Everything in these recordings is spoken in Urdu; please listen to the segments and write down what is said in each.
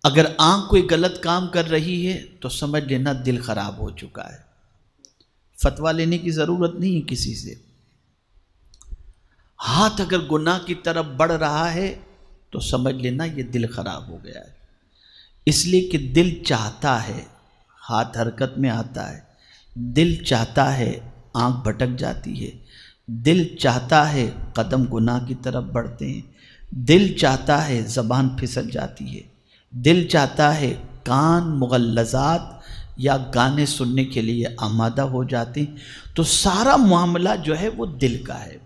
اگر آنکھ کوئی غلط کام کر رہی ہے تو سمجھ لینا دل خراب ہو چکا ہے، فتویٰ لینے کی ضرورت نہیں ہے کسی سے۔ ہاتھ اگر گناہ کی طرف بڑھ رہا ہے تو سمجھ لینا یہ دل خراب ہو گیا ہے، اس لیے کہ دل چاہتا ہے، ہاتھ حرکت میں آتا ہے، دل چاہتا ہے، آنکھ بھٹک جاتی ہے، دل چاہتا ہے، قدم گناہ کی طرف بڑھتے ہیں، دل چاہتا ہے، زبان پھسل جاتی ہے، دل چاہتا ہے، کان مغلظات یا گانے سننے کے لیے آمادہ ہو جاتے ہیں۔ تو سارا معاملہ جو ہے وہ دل کا ہے۔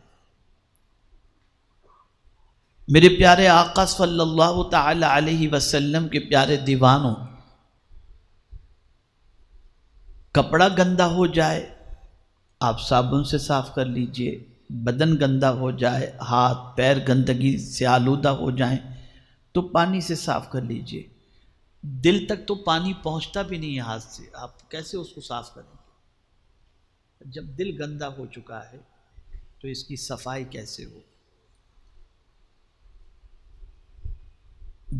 میرے پیارے آقا صلی اللہ تعالی علیہ وسلم کے پیارے دیوانوں، کپڑا گندا ہو جائے آپ صابن سے صاف کر لیجئے، بدن گندا ہو جائے، ہاتھ پیر گندگی سے آلودہ ہو جائیں تو پانی سے صاف کر لیجئے۔ دل تک تو پانی پہنچتا بھی نہیں ہے ہاتھ سے، آپ کیسے اس کو صاف کریں گے؟ جب دل گندا ہو چکا ہے تو اس کی صفائی کیسے ہو؟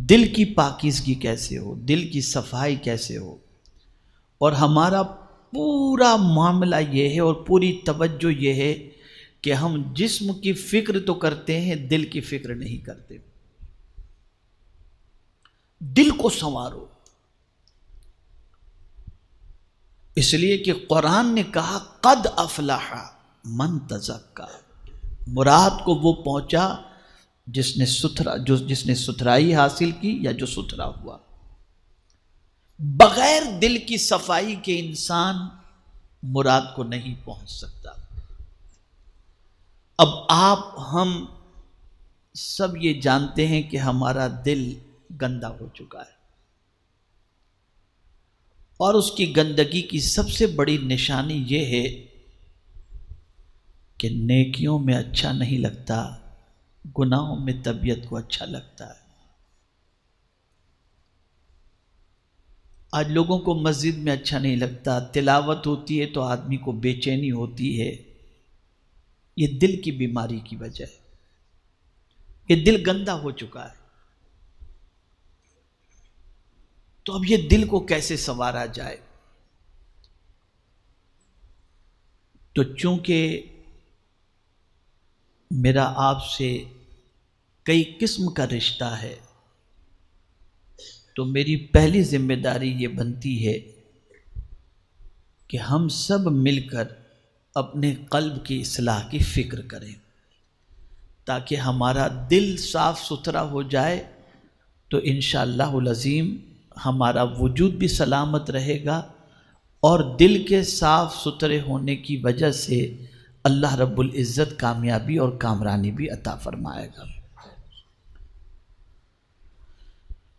دل کی پاکیزگی کیسے ہو؟ دل کی صفائی کیسے ہو؟ اور ہمارا پورا معاملہ یہ ہے اور پوری توجہ یہ ہے کہ ہم جسم کی فکر تو کرتے ہیں، دل کی فکر نہیں کرتے۔ دل کو سنوارو، اس لیے کہ قرآن نے کہا قد افلح من تزکا، مراد کو وہ پہنچا جس نے ستھرائی حاصل کی یا جو ستھرا ہوا۔ بغیر دل کی صفائی کے انسان مراد کو نہیں پہنچ سکتا۔ اب آپ ہم سب یہ جانتے ہیں کہ ہمارا دل گندا ہو چکا ہے، اور اس کی گندگی کی سب سے بڑی نشانی یہ ہے کہ نیکیوں میں اچھا نہیں لگتا، گناہوں میں طبیعت کو اچھا لگتا ہے۔ آج لوگوں کو مسجد میں اچھا نہیں لگتا، تلاوت ہوتی ہے تو آدمی کو بے چینی ہوتی ہے، یہ دل کی بیماری کی وجہ ہے، یہ دل گندا ہو چکا ہے۔ تو اب یہ دل کو کیسے سنوارا جائے؟ تو چونکہ میرا آپ سے کئی قسم کا رشتہ ہے تو میری پہلی ذمہ داری یہ بنتی ہے کہ ہم سب مل کر اپنے قلب کی اصلاح کی فکر کریں، تاکہ ہمارا دل صاف ستھرا ہو جائے تو انشاءاللہ العظیم ہمارا وجود بھی سلامت رہے گا، اور دل کے صاف ستھرے ہونے کی وجہ سے اللہ رب العزت کامیابی اور کامرانی بھی عطا فرمائے گا۔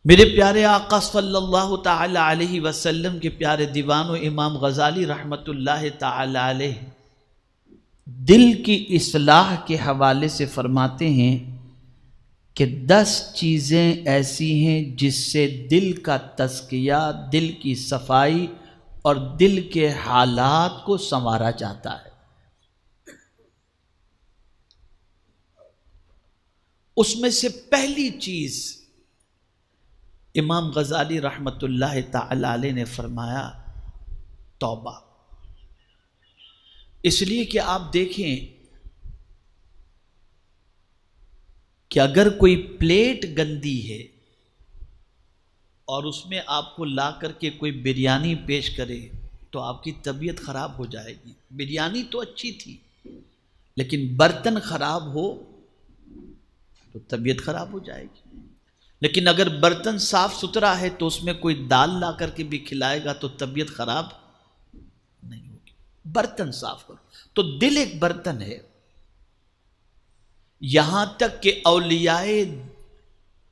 میرے پیارے آقا صلی اللہ تعالی علیہ وسلم کے پیارے دیوانوں امام غزالی رحمت اللہ تعالی علیہ دل کی اصلاح کے حوالے سے فرماتے ہیں کہ 10 چیزیں ایسی ہیں جس سے دل کا تزکیہ، دل کی صفائی اور دل کے حالات کو سنوارا جاتا ہے۔ اس میں سے پہلی چیز امام غزالی رحمت اللہ تعالی علیہ نے فرمایا توبہ۔ اس لیے کہ آپ دیکھیں کہ اگر کوئی پلیٹ گندی ہے اور اس میں آپ کو لا کر کے کوئی بریانی پیش کرے تو آپ کی طبیعت خراب ہو جائے گی۔ بریانی تو اچھی تھی لیکن برتن خراب ہو تو طبیعت خراب ہو جائے گی، لیکن اگر برتن صاف ستھرا ہے تو اس میں کوئی دال لا کر کے بھی کھلائے گا تو طبیعت خراب نہیں ہوگی۔ برتن صاف کرو۔ تو دل ایک برتن ہے، یہاں تک کہ اولیاء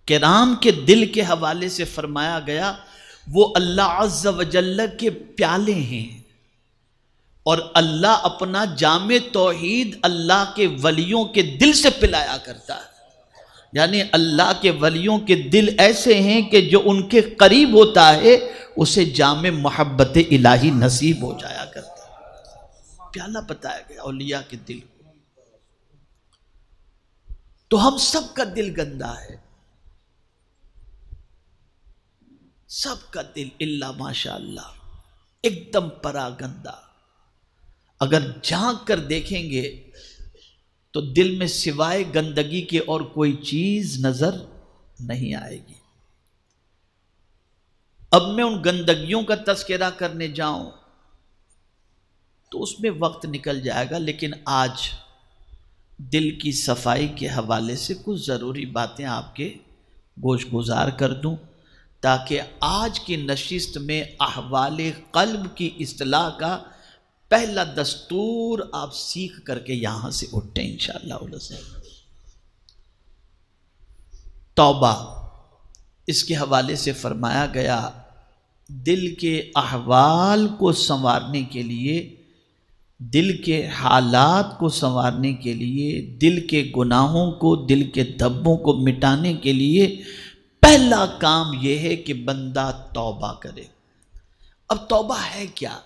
کرام کے دل کے حوالے سے فرمایا گیا وہ اللہ عز و جل کے پیالے ہیں، اور اللہ اپنا جام توحید اللہ کے ولیوں کے دل سے پلایا کرتا ہے۔ یعنی اللہ کے ولیوں کے دل ایسے ہیں کہ جو ان کے قریب ہوتا ہے اسے جام محبت الہی نصیب ہو جایا کرتا ہے۔ پیالہ بتایا گیا اولیاء کے دل کو۔ تو ہم سب کا دل گندا ہے، سب کا دل الا ماشاء اللہ ایک دم پراگندہ. اگر جھانک کر دیکھیں گے تو دل میں سوائے گندگی کے اور کوئی چیز نظر نہیں آئے گی. اب میں ان گندگیوں کا تذکرہ کرنے جاؤں تو اس میں وقت نکل جائے گا، لیکن آج دل کی صفائی کے حوالے سے کچھ ضروری باتیں آپ کے گوش گزار کر دوں، تاکہ آج کی نشست میں احوال قلب کی اصلاح کا پہلا دستور آپ سیکھ کر کے یہاں سے اٹھیں انشاءاللہ. توبہ اس کے حوالے سے فرمایا گیا دل کے احوال کو سنوارنے کے لیے، دل کے حالات کو سنوارنے کے لیے، دل کے گناہوں کو، دل کے دھبوں کو مٹانے کے لیے پہلا کام یہ ہے کہ بندہ توبہ کرے. اب توبہ ہے کیا؟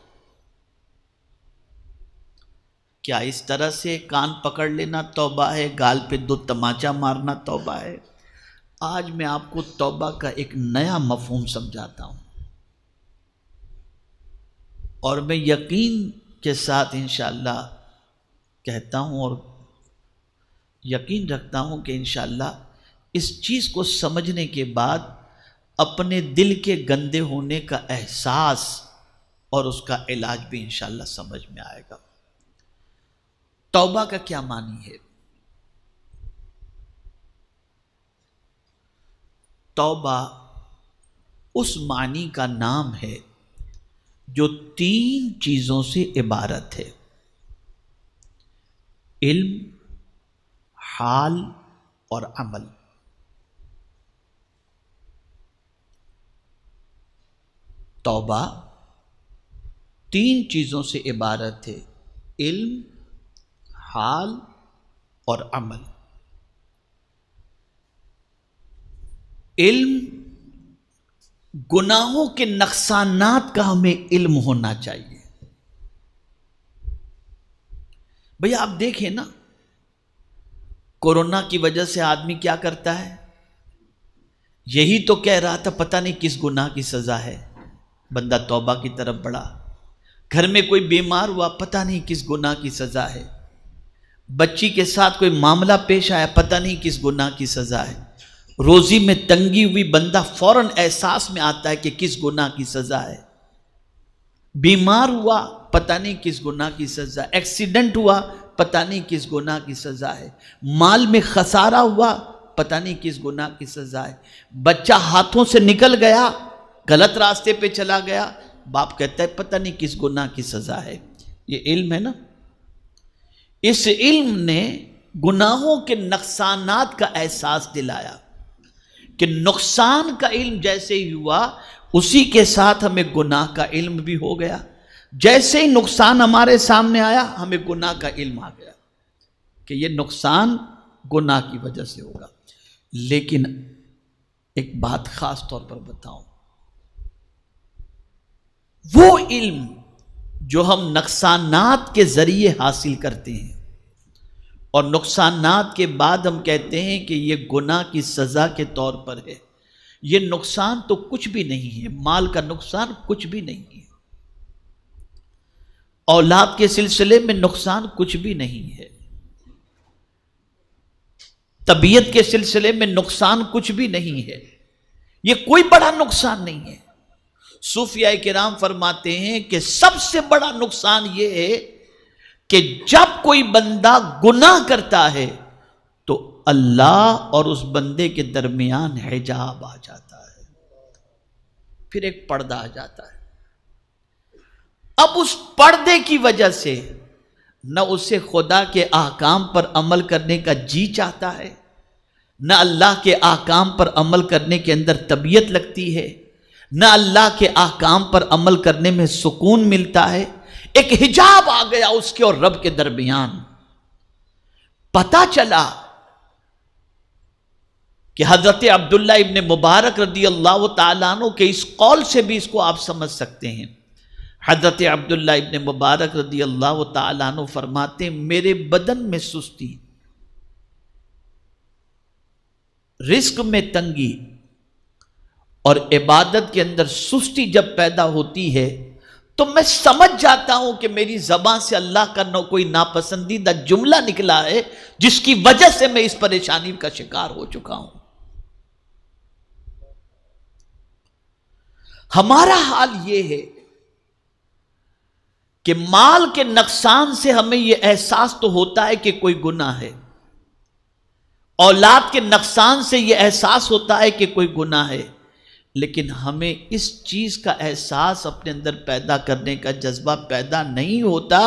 کیا اس طرح سے کان پکڑ لینا توبہ ہے، گال پہ 2 تماچا مارنا توبہ ہے؟ آج میں آپ کو توبہ کا ایک نیا مفہوم سمجھاتا ہوں، اور میں یقین کے ساتھ انشاءاللہ کہتا ہوں اور یقین رکھتا ہوں کہ انشاءاللہ اس چیز کو سمجھنے کے بعد اپنے دل کے گندے ہونے کا احساس اور اس کا علاج بھی انشاءاللہ سمجھ میں آئے گا. توبہ کا کیا معنی ہے؟ توبہ اس معنی کا نام ہے جو 3 چیزوں سے عبارت ہے: علم، حال اور عمل. توبہ 3 چیزوں سے عبارت ہے: علم، حال اور عمل. علم، گناہوں کے نقصانات کا ہمیں علم ہونا چاہیے. بھئی آپ دیکھیں نا، کورونا کی وجہ سے آدمی کیا کرتا ہے؟ یہی تو کہہ رہا تھا پتہ نہیں کس گناہ کی سزا ہے، بندہ توبہ کی طرف بڑھا. گھر میں کوئی بیمار ہوا، پتہ نہیں کس گناہ کی سزا ہے. بچی کے ساتھ کوئی معاملہ پیش آیا، پتہ نہیں کس گناہ کی سزا ہے. روزی میں تنگی ہوئی، بندہ فوراً احساس میں آتا ہے کہ کس گناہ کی سزا ہے. بیمار ہوا، پتہ نہیں کس گناہ کی سزا. ایکسیڈنٹ ہوا، پتہ نہیں کس گناہ کی سزا ہے. مال میں خسارہ ہوا، پتہ نہیں کس گناہ کی سزا ہے. بچہ ہاتھوں سے نکل گیا، غلط راستے پہ چلا گیا، باپ کہتا ہے پتہ نہیں کس گناہ کی سزا ہے. یہ علم ہے نا. اس علم نے گناہوں کے نقصانات کا احساس دلایا کہ نقصان کا علم جیسے ہی ہوا اسی کے ساتھ ہمیں گناہ کا علم بھی ہو گیا. جیسے ہی نقصان ہمارے سامنے آیا ہمیں گناہ کا علم آ گیا کہ یہ نقصان گناہ کی وجہ سے ہوگا. لیکن ایک بات خاص طور پر بتاؤں، وہ علم جو ہم نقصانات کے ذریعے حاصل کرتے ہیں اور نقصانات کے بعد ہم کہتے ہیں کہ یہ گناہ کی سزا کے طور پر ہے، یہ نقصان تو کچھ بھی نہیں ہے. مال کا نقصان کچھ بھی نہیں ہے، اولاد کے سلسلے میں نقصان کچھ بھی نہیں ہے، طبیعت کے سلسلے میں نقصان کچھ بھی نہیں ہے. یہ کوئی بڑا نقصان نہیں ہے. صوفیاء کرام فرماتے ہیں کہ سب سے بڑا نقصان یہ ہے کہ جب کوئی بندہ گناہ کرتا ہے تو اللہ اور اس بندے کے درمیان حجاب آ جاتا ہے، پھر ایک پردہ آ جاتا ہے. اب اس پردے کی وجہ سے نہ اسے خدا کے احکام پر عمل کرنے کا جی چاہتا ہے، نہ اللہ کے احکام پر عمل کرنے کے اندر طبیعت لگتی ہے، نہ اللہ کے احکام پر عمل کرنے میں سکون ملتا ہے. ایک حجاب آ گیا اس کے اور رب کے درمیان. پتہ چلا کہ حضرت عبداللہ ابن مبارک رضی اللہ تعالیٰ عنہ کے اس قول سے بھی اس کو آپ سمجھ سکتے ہیں. حضرت عبداللہ ابن مبارک رضی اللہ تعالیٰ عنہ فرماتے ہیں میرے بدن میں سستی، رزق میں تنگی اور عبادت کے اندر سستی جب پیدا ہوتی ہے تو میں سمجھ جاتا ہوں کہ میری زبان سے اللہ کا کوئی ناپسندیدہ جملہ نکلا ہے جس کی وجہ سے میں اس پریشانی کا شکار ہو چکا ہوں۔ ہمارا حال یہ ہے کہ مال کے نقصان سے ہمیں یہ احساس تو ہوتا ہے کہ کوئی گناہ ہے، اولاد کے نقصان سے یہ احساس ہوتا ہے کہ کوئی گناہ ہے، لیکن ہمیں اس چیز کا احساس اپنے اندر پیدا کرنے کا جذبہ پیدا نہیں ہوتا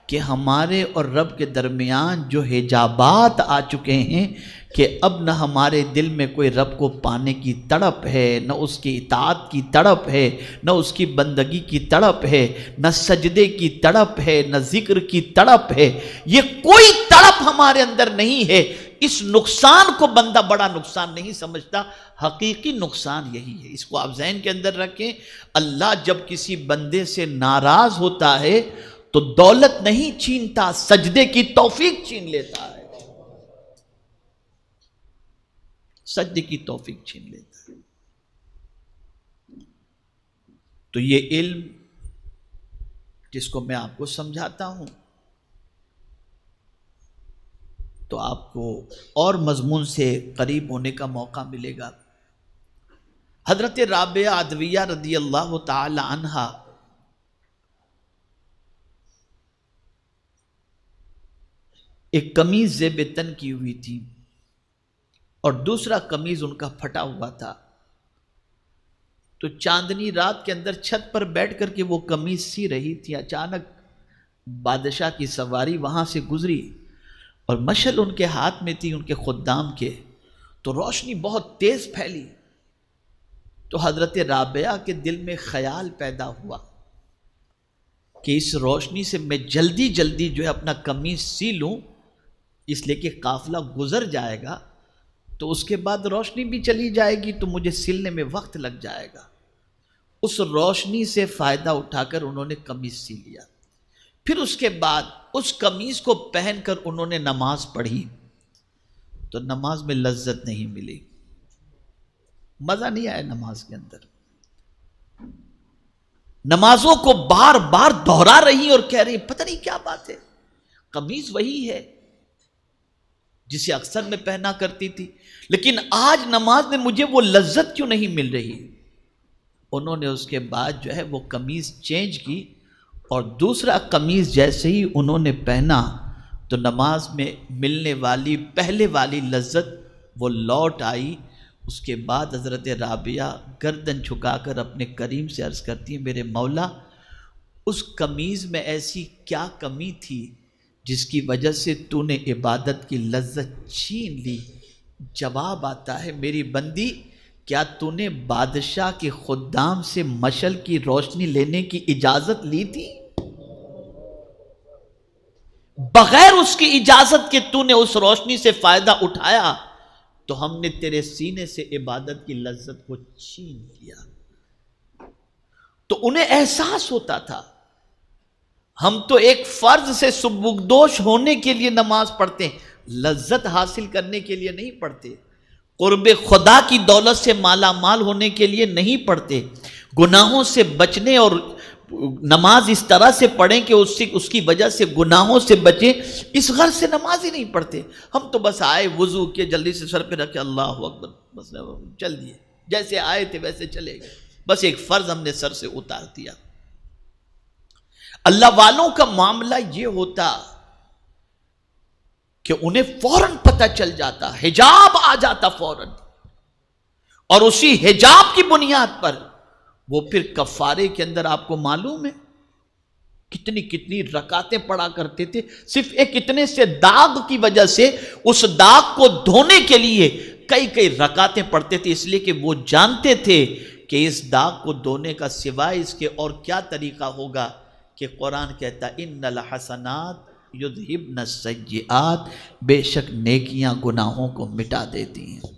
کہ ہمارے اور رب کے درمیان جو حجابات آ چکے ہیں کہ اب نہ ہمارے دل میں کوئی رب کو پانے کی تڑپ ہے، نہ اس کی اطاعت کی تڑپ ہے، نہ اس کی بندگی کی تڑپ ہے، نہ سجدے کی تڑپ ہے، نہ ذکر کی تڑپ ہے، یہ کوئی تڑپ ہمارے اندر نہیں ہے۔ اس نقصان کو بندہ بڑا نقصان نہیں سمجھتا، حقیقی نقصان یہی ہے۔ اس کو آپ ذہن کے اندر رکھیں، اللہ جب کسی بندے سے ناراض ہوتا ہے تو دولت نہیں چھینتا، سجدے کی توفیق چھین لیتا ہے، سجدے کی توفیق چھین لیتا ہے۔ تو یہ علم جس کو میں آپ کو سمجھاتا ہوں تو آپ کو اور مضمون سے قریب ہونے کا موقع ملے گا۔ حضرت رابعہ عدویہ رضی اللہ تعالی عنہا ایک قمیض زیب تن کی ہوئی تھی اور دوسرا قمیض ان کا پھٹا ہوا تھا، تو چاندنی رات کے اندر چھت پر بیٹھ کر کے وہ قمیض سی رہی تھی، اچانک بادشاہ کی سواری وہاں سے گزری اور مشعل ان کے ہاتھ میں تھی، ان کے خدام کے، تو روشنی بہت تیز پھیلی، تو حضرت رابعہ کے دل میں خیال پیدا ہوا کہ اس روشنی سے میں جلدی جلدی جو ہے اپنا قمیض سی لوں، اس لیے کہ قافلہ گزر جائے گا تو اس کے بعد روشنی بھی چلی جائے گی تو مجھے سلنے میں وقت لگ جائے گا۔ اس روشنی سے فائدہ اٹھا کر انہوں نے قمیض سی لیا، پھر اس کے بعد اس قمیض کو پہن کر انہوں نے نماز پڑھی تو نماز میں لذت نہیں ملی، مزہ نہیں آیا نماز کے اندر۔ نمازوں کو بار بار دہرا رہی اور کہہ رہی پتہ نہیں کیا بات ہے، قمیض وہی ہے جسے اکثر میں پہنا کرتی تھی، لیکن آج نماز میں مجھے وہ لذت کیوں نہیں مل رہی۔ انہوں نے اس کے بعد جو ہے وہ قمیض چینج کی اور دوسرا قمیض جیسے ہی انہوں نے پہنا تو نماز میں ملنے والی پہلے والی لذت وہ لوٹ آئی۔ اس کے بعد حضرت رابعہ گردن جھکا کر اپنے کریم سے عرض کرتی ہیں، میرے مولا اس قمیض میں ایسی کیا کمی تھی جس کی وجہ سے تو نے عبادت کی لذت چھین لی؟ جواب آتا ہے، میری بندی کیا تو نے بادشاہ کے خدام سے مشعل کی روشنی لینے کی اجازت لی تھی؟ بغیر اس کی اجازت کے تو نے اس روشنی سے فائدہ اٹھایا تو ہم نے تیرے سینے سے عبادت کی لذت کو چھین لیا۔ تو انہیں احساس ہوتا تھا ہم تو ایک فرض سے سبکدوش ہونے کے لیے نماز پڑھتے ہیں، لذت حاصل کرنے کے لیے نہیں پڑھتے، قرب خدا کی دولت سے مالا مال ہونے کے لیے نہیں پڑھتے، گناہوں سے بچنے اور نماز اس طرح سے پڑھیں کہ اس کی وجہ سے گناہوں سے بچیں، اس غرض سے نماز ہی نہیں پڑھتے۔ ہم تو بس آئے، وضو کیے، جلدی سے سر پہ رکھے، اللہ اکبر، بس چل دیے، جیسے آئے تھے ویسے چلے گئے، بس ایک فرض ہم نے سر سے اتار دیا۔ اللہ والوں کا معاملہ یہ ہوتا کہ انہیں فوراً پتہ چل جاتا، حجاب آ جاتا فوراً، اور اسی حجاب کی بنیاد پر وہ پھر کفارے کے اندر آپ کو معلوم ہے کتنی کتنی رکعتیں پڑھا کرتے تھے، صرف ایک اتنے سے داغ کی وجہ سے اس داغ کو دھونے کے لیے کئی کئی رکعتیں پڑھتے تھے، اس لیے کہ وہ جانتے تھے کہ اس داغ کو دھونے کا سوائے اس کے اور کیا طریقہ ہوگا، کہ قرآن کہتا ان الحسنات یذہبن السیئات، بے شک نیکیاں گناہوں کو مٹا دیتی ہیں۔